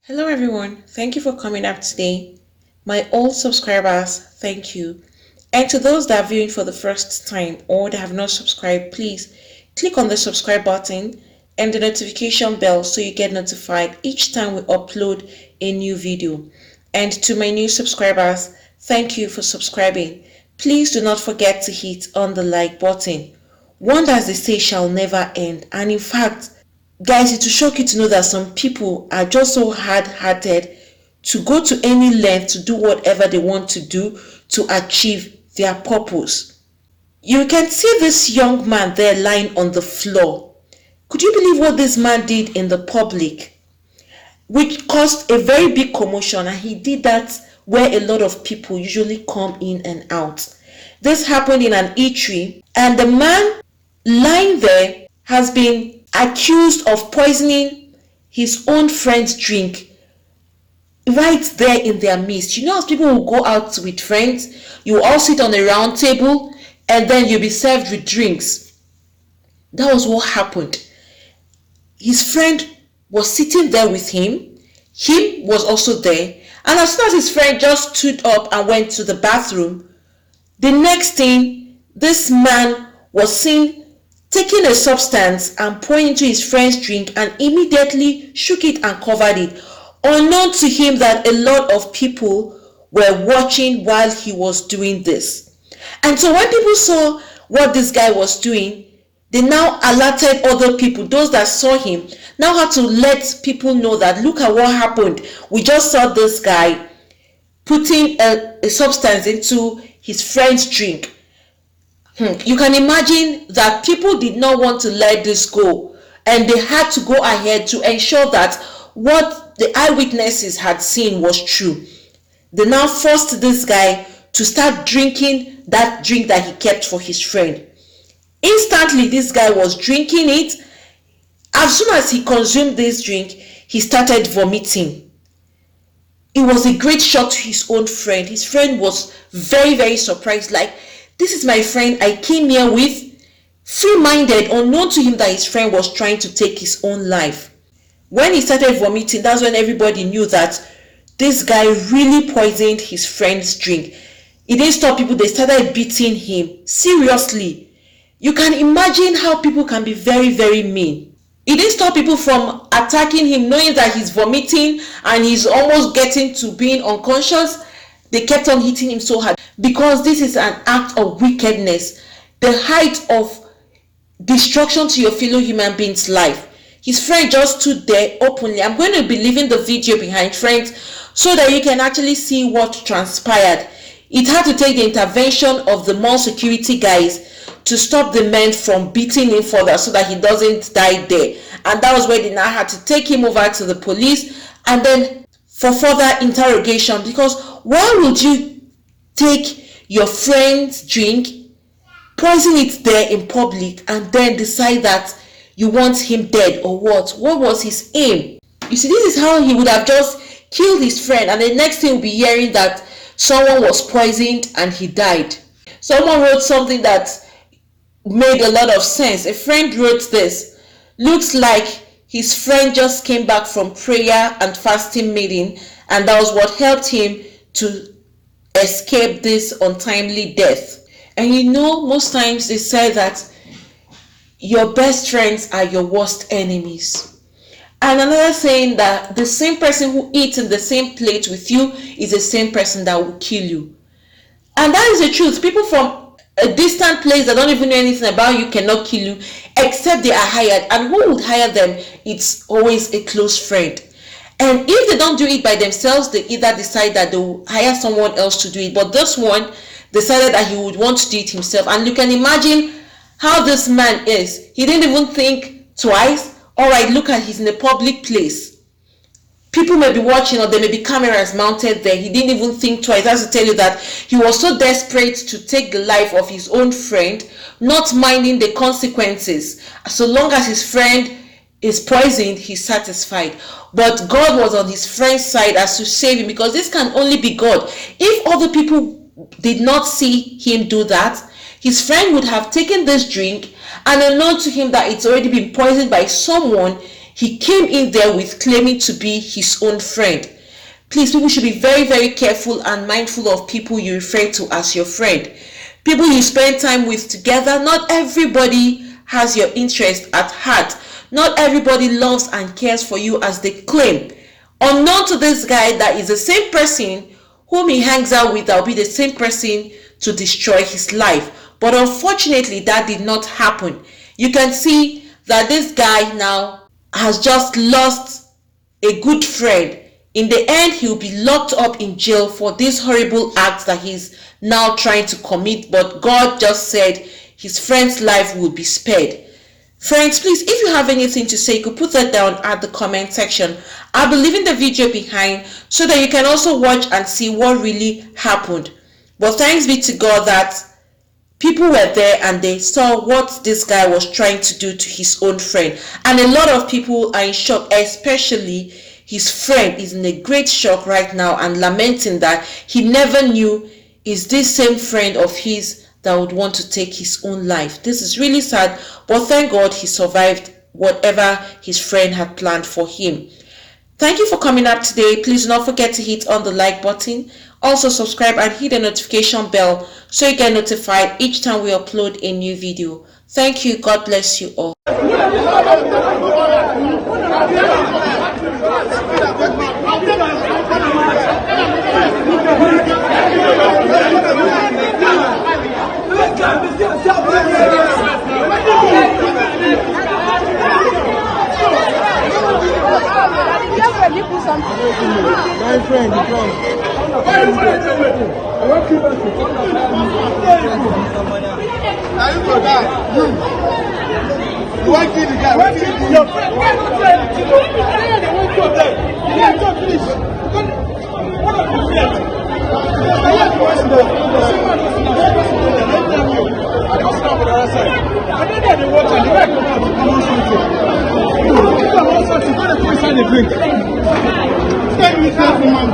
Hello everyone, thank you for coming up today. My old subscribers, thank you. And to those that are viewing for the first time or that have not subscribed, please click on the subscribe button and the notification bell so you get notified each time we upload a new video. And to my new subscribers, thank you for subscribing. Please do not forget to hit on the like button. Wonders, as they say, shall never end, and in fact, guys, it will shock you to know that some people are just so hard-hearted to go to any length to do whatever they want to do to achieve their purpose. You can see this young man there lying on the floor. Could you believe what this man did in the public? Which caused a very big commotion, and he did that where a lot of people usually come in and out. This happened in an eatery, and the man lying there has been accused of poisoning his own friend's drink right there in their midst. You know, as people will go out with friends, you all sit on a round table and then you'll be served with drinks. That was what happened. His friend was sitting there with him. He was also there. And as soon as his friend just stood up and went to the bathroom, the next thing, this man was seen taking a substance and pouring into his friend's drink and immediately shook it and covered it, unknown to him that a lot of people were watching while he was doing this. And so when people saw what this guy was doing, they now alerted other people. Those that saw him now had to let people know that look at what happened. We just saw this guy putting a substance into his friend's drink. You can imagine that people did not want to let this go, and they had to go ahead to ensure that what the eyewitnesses had seen was true. They now forced this guy to start drinking that drink that he kept for his friend. Instantly, this guy was drinking it. As soon as he consumed this drink, he started vomiting. It was a great shock to his own friend. His friend was very, very surprised, like, this is my friend I came here with, free-minded, unknown to him that his friend was trying to take his own life. When he started vomiting, that's when everybody knew that this guy really poisoned his friend's drink. It didn't stop people, they started beating him. Seriously. You can imagine how people can be very, very mean. It didn't stop people from attacking him, knowing that he's vomiting and he's almost getting to being unconscious. They kept on hitting him so hard because this is an act of wickedness, the height of destruction to your fellow human being's life. His friend just stood there openly. I'm going to be leaving the video behind, friends, so that you can actually see what transpired. It had to take the intervention of the mall security guys to stop the men from beating him further so that he doesn't die there. And that was where they now had to take him over to the police and then for further interrogation, because why would you take your friend's drink, poison it there in public, and then decide that you want him dead or what? What was his aim? You see, this is how he would have just killed his friend, and the next thing we'll be hearing that someone was poisoned and he died. Someone wrote something that made a lot of sense. A friend wrote this. Looks like his friend just came back from prayer and fasting meeting, and that was what helped him to escape this untimely death. And you know, most times they say that your best friends are your worst enemies. And another saying that the same person who eats in the same plate with you is the same person that will kill you. And that is the truth. People from a distant place that don't even know anything about you cannot kill you except they are hired. And who would hire them? It's always a close friend. And if they don't do it by themselves, they either decide that they will hire someone else to do it. But this one decided that he would want to do it himself. And you can imagine how this man is. He didn't even think twice. All right, look at, he's in a public place. People may be watching, or there may be cameras mounted there. He didn't even think twice. That's to tell you that he was so desperate to take the life of his own friend, not minding the consequences. So long as his friend is poisoned, he's satisfied. But God was on his friend's side as to save him, because this can only be God. If other people did not see him do that, his friend would have taken this drink, and unknown to him that it's already been poisoned by someone, he came in there with claiming to be his own friend. Please, people should be very, very careful and mindful of people you refer to as your friend. People you spend time with together. Not everybody has your interest at heart. Not everybody loves and cares for you as they claim. Unknown to this guy, that is the same person whom he hangs out with that will be the same person to destroy his life. But unfortunately, that did not happen. You can see that this guy now has just lost a good friend. In the end, he'll be locked up in jail for this horrible act that he's now trying to commit. But God just said his friend's life will be spared. Friends, please, if you have anything to say, you could put that down at the comment section. I'll be leaving the video behind so that you can also watch and see what really happened. But thanks be to God that people were there and they saw what this guy was trying to do to his own friend. And a lot of people are in shock, especially his friend is in a great shock right now and lamenting that he never knew is this same friend of his that would want to take his own life. This is really sad, but thank God he survived whatever his friend had planned for him. Thank you for coming up today. Please do not forget to hit on the like button. Also subscribe and hit the notification bell so you get notified each time we upload a new video. Thank you. God bless you all. My friend, the friend. Now you go down. You want to kill the guy? Your friend, why not try anything? They won't kill them. They are just finished. What are you saying? I have to watch that. I don't stop on the other side. I don't know the water. The guy come out. I want something. If I want something, go to inside the drink. Tell me, man.